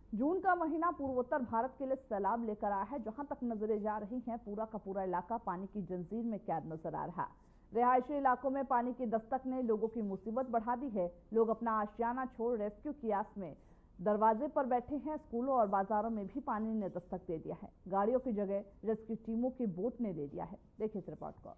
जून का महीना पूर्वोत्तर भारत के लिए सैलाब लेकर आया है। जहां तक नजरें जा रही हैं, पूरा का पूरा इलाका पानी की जंजीर में कैद नजर आ रहा। रिहायशी इलाकों में पानी की दस्तक ने लोगों की मुसीबत बढ़ा दी है। लोग अपना आशियाना छोड़ रेस्क्यू की आस में दरवाजे पर बैठे हैं। स्कूलों और बाजारों में भी पानी ने दस्तक दे दिया है। गाड़ियों की जगह रेस्क्यू टीमों की बोट ने ले लिया है। देखिए इस रिपोर्ट को।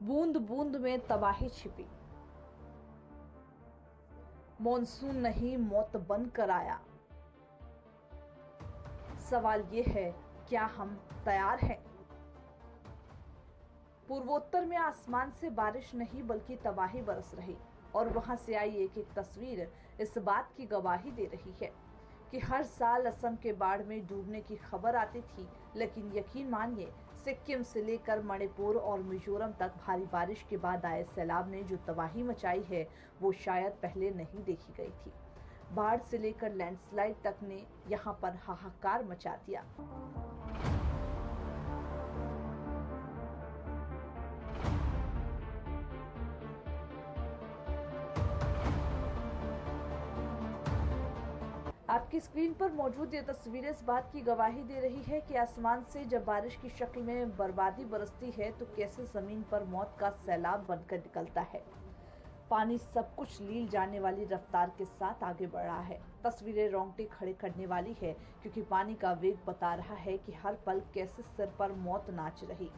बूंद बूंद में तबाही छिपी। मॉनसून नहीं मौत बनकर आया। सवाल ये है, क्या हम तैयार हैं? पूर्वोत्तर में आसमान से बारिश नहीं बल्कि तबाही बरस रही और वहां से आई एक एक तस्वीर इस बात की गवाही दे रही है कि हर साल असम के बाढ़ में डूबने की खबर आती थी, लेकिन यकीन मानिए, सिक्किम से लेकर मणिपुर और मिजोरम तक भारी बारिश के बाद आए सैलाब ने जो तबाही मचाई है वो शायद पहले नहीं देखी गई थी। बाढ़ से लेकर लैंडस्लाइड तक ने यहाँ पर हाहाकार मचा दिया। आपकी स्क्रीन पर मौजूद ये तस्वीरें इस बात की गवाही दे रही है कि आसमान से जब बारिश की शक्ल में बर्बादी बरसती है तो कैसे जमीन पर मौत का सैलाब बनकर निकलता है। पानी सब कुछ लील जाने वाली रफ्तार के साथ आगे बढ़ रहा है। तस्वीरें रोंगटे खड़े करने वाली है, क्योंकि पानी का वेग बता रहा है कि हर पल कैसे सिर पर मौत नाच रही।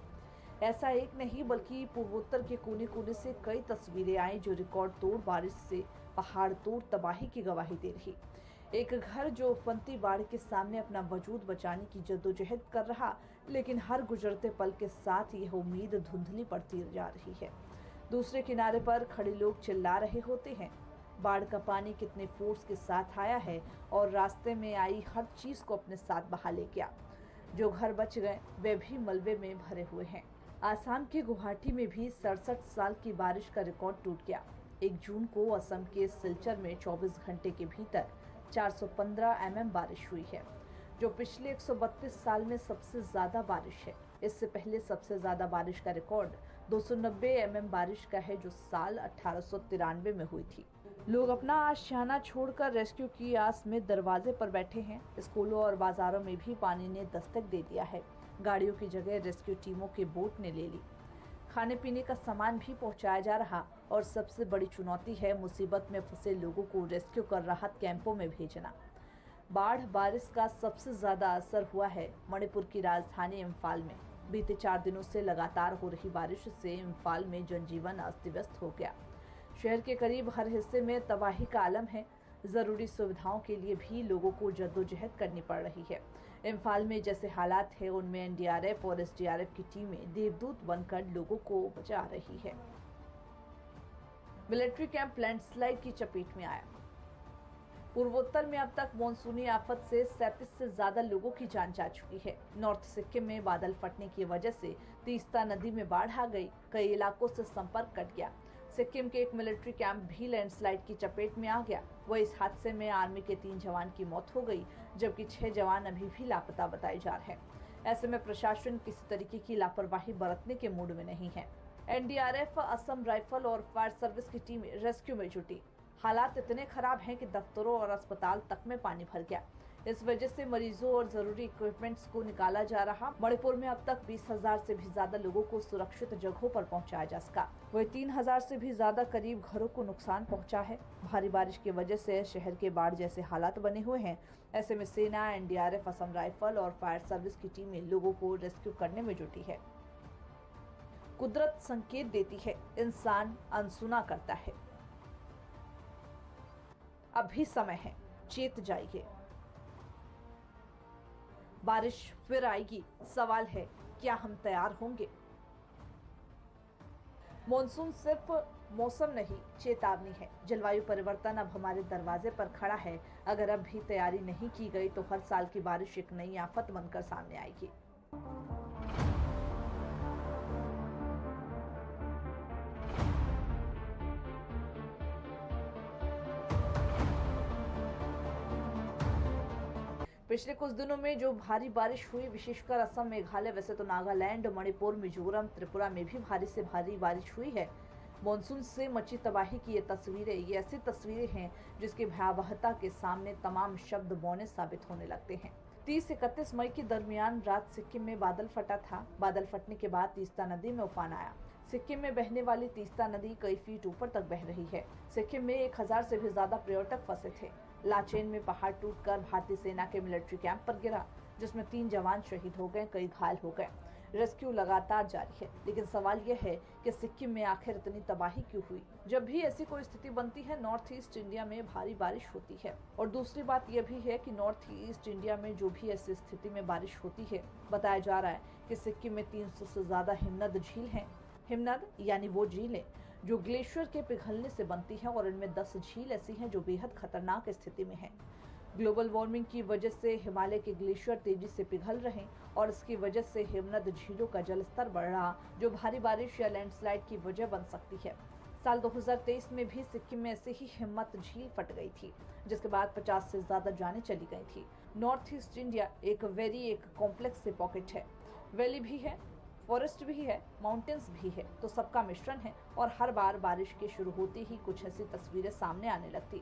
ऐसा एक नहीं बल्कि पूर्वोत्तर के कोने कोने से कई तस्वीरें आई जो रिकॉर्ड तोड़ बारिश से पहाड़ तोड़ तबाही की गवाही दे रही। एक घर जो उफनती बाढ़ के सामने अपना वजूद बचाने की जद्दोजहद कर रहा, लेकिन हर गुजरते पल के साथ यह उम्मीद धुंधली पड़ती जा रही है। दूसरे किनारे पर खड़े लोग चिल्ला रहे होते हैं, बाढ़ का पानी कितने फोर्स के साथ आया है और रास्ते में आई हर चीज को अपने साथ बहा ले गया। जो घर बच गए वे भी मलबे में भरे हुए हैं। आसाम के गुवाहाटी में भी 67 साल की बारिश का रिकॉर्ड टूट गया। 1 जून को असम के सिलचर में 24 घंटे के भीतर 415 mm बारिश हुई है, जो पिछले 132 साल में सबसे ज्यादा बारिश है। इससे पहले सबसे ज्यादा बारिश का रिकॉर्ड 290 mm बारिश का है, जो साल 1893 में हुई थी। लोग अपना आशियाना छोड़कर रेस्क्यू की आस में दरवाजे पर बैठे हैं। स्कूलों और बाजारों में भी पानी ने दस्तक दे दिया है। गाड़ियों की जगह रेस्क्यू टीमों की बोट ने ले ली। खाने पीने का सामान भी पहुंचाया जा रहा और सबसे बड़ी चुनौती है मुसीबत में फंसे लोगों को रेस्क्यू कर राहत कैंपों में भेजना। बाढ़ बारिश का सबसे ज्यादा असर हुआ है मणिपुर की राजधानी इम्फाल में। बीते 4 दिनों से लगातार हो रही बारिश से इम्फाल में जनजीवन अस्त व्यस्त हो गया। शहर के करीब हर हिस्से में तबाही का आलम है। जरूरी सुविधाओं के लिए भी लोगों को जद्दोजहद करनी पड़ रही है। इम्फाल में जैसे हालात है, उनमें एनडीआरएफ और एसडीआरएफ की टीमें देवदूत बनकर लोगों को बचा रही है। मिलिट्री कैंप लैंडस्लाइड की चपेट में आया। पूर्वोत्तर में अब तक मानसूनी आफत से 37 से ज्यादा लोगों की जान जा चुकी है। नॉर्थ सिक्किम में बादल फटने की वजह से तीस्ता नदी में बाढ़ आ गई। कई इलाकों से संपर्क कट गया। सिक्किम के एक मिलिट्री कैंप भी लैंडस्लाइड की चपेट में आ गया। वह इस हादसे में आर्मी के 3 जवान की मौत हो गई, जबकि 6 जवान अभी भी लापता बताए जा रहे हैं। ऐसे में प्रशासन किसी तरीके की लापरवाही बरतने के मूड में नहीं है। एनडीआरएफ, असम राइफल और फायर सर्विस की टीमें रेस्क्यू में जुटी। हालात इतने खराब हैं कि दफ्तरों और अस्पताल तक में पानी भर गया। इस वजह से मरीजों और जरूरी इक्विपमेंट्स को निकाला जा रहा। मणिपुर में अब तक 20,000 से भी ज्यादा लोगों को सुरक्षित जगहों पर पहुंचाया जा सका। वही 3,000 से भी ज्यादा करीब घरों को नुकसान पहुंचा है। भारी बारिश की वजह से शहर के बाढ़ जैसे हालात बने हुए हैं। ऐसे में सेना, एनडीआरएफ, असम राइफल और फायर सर्विस की टीमें लोगों को रेस्क्यू करने में जुटी है। कुदरत संकेत देती है, इंसान अनसुना करता है। अभी समय है, चेत जाइए। बारिश फिर आएगी। सवाल है, क्या हम तैयार होंगे? मॉनसून सिर्फ मौसम नहीं, चेतावनी है। जलवायु परिवर्तन अब हमारे दरवाजे पर खड़ा है। अगर अब भी तैयारी नहीं की गई तो हर साल की बारिश एक नई आफत बनकर सामने आएगी। पिछले कुछ दिनों में जो भारी बारिश हुई, विशेषकर असम, मेघालय, वैसे तो नागालैंड, मणिपुर, मिजोरम, त्रिपुरा में भी भारी से भारी बारिश हुई है। मॉनसून से मची तबाही की ये तस्वीरें, ये ऐसी तस्वीरें हैं जिसकी भयावहता के सामने तमाम शब्द बौने साबित होने लगते हैं। 30 से 31 मई के दरमियान रात सिक्किम में बादल फटा था। बादल फटने के बाद तीस्ता नदी में उफान आया। सिक्किम में बहने वाली तीस्ता नदी कई फीट ऊपर तक बह रही है। सिक्किम में 1000 से भी ज्यादा पर्यटक फंसे थे। लाचेन में पहाड़ टूटकर भारतीय सेना के मिलिट्री कैंप पर गिरा, जिसमें 3 जवान शहीद हो गए, कई घायल हो गए। रेस्क्यू लगातार जारी है, लेकिन सवाल यह है कि सिक्किम में आखिर इतनी तबाही क्यों हुई? जब भी ऐसी कोई स्थिति बनती है, नॉर्थ ईस्ट इंडिया में भारी बारिश होती है। और दूसरी बात यह भी है कि नॉर्थ ईस्ट इंडिया में जो भी ऐसी स्थिति में बारिश होती है, बताया जा रहा है कि सिक्किम में 300 से ज्यादा हिमनद झील है। हिमनद यानी वो झीलें जो ग्लेशियर के पिघलने से बनती है, और इनमें 10 झील ऐसी हैं जो बेहद खतरनाक स्थिति में हैं। ग्लोबल वार्मिंग की वजह से हिमालय के ग्लेशियर तेजी से पिघल रहे और इसकी वजह से हिमनद झीलों का जलस्तर बढ़ रहा, जो भारी बारिश या लैंडस्लाइड की वजह बन सकती है। साल 2023 में भी सिक्किम में ऐसे ही हिम्मत झील फट गई थी, जिसके बाद 50 से ज्यादा जानें चली गई थी। नॉर्थ ईस्ट इंडिया एक कॉम्प्लेक्स से पॉकेट है। वैली भी है, फॉरेस्ट भी है, माउंटेन्स भी है, तो सबका मिश्रण है। और हर बार बारिश के शुरू होते ही कुछ ऐसी तस्वीरें सामने आने लगती।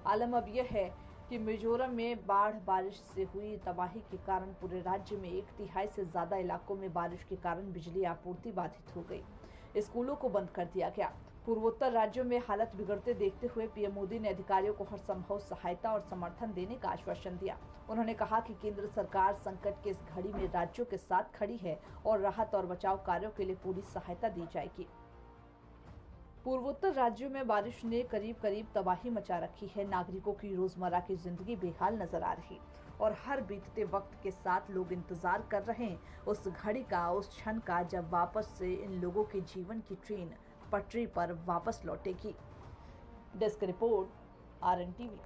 आलम अब यह है कि मिजोरम में बाढ़ बारिश से हुई तबाही के कारण पूरे राज्य में 1/3 से ज्यादा इलाकों में बारिश के कारण बिजली आपूर्ति बाधित हो गई। स्कूलों को बंद कर दिया गया। पूर्वोत्तर राज्यों में हालत बिगड़ते देखते हुए पीएम मोदी ने अधिकारियों को हर संभव सहायता और समर्थन देने का आश्वासन दिया। उन्होंने कहा कि केंद्र सरकार संकट के इस घड़ी में राज्यों के साथ खड़ी है और राहत और बचाव कार्यों के लिए पूरी सहायता दी जाएगी। पूर्वोत्तर राज्यों में बारिश ने करीब तबाही मचा रखी है। नागरिकों की रोजमर्रा की जिंदगी बेहाल नजर आ रही और हर बीतते वक्त के साथ लोग इंतजार कर रहे हैं उस घड़ी का, उस क्षण का जब वापस से इन लोगों के जीवन की ट्रेन पटरी पर वापस लौटेगी। Desk report, RNTV।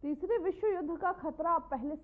तीसरे विश्व युद्ध का खतरा अब पहले से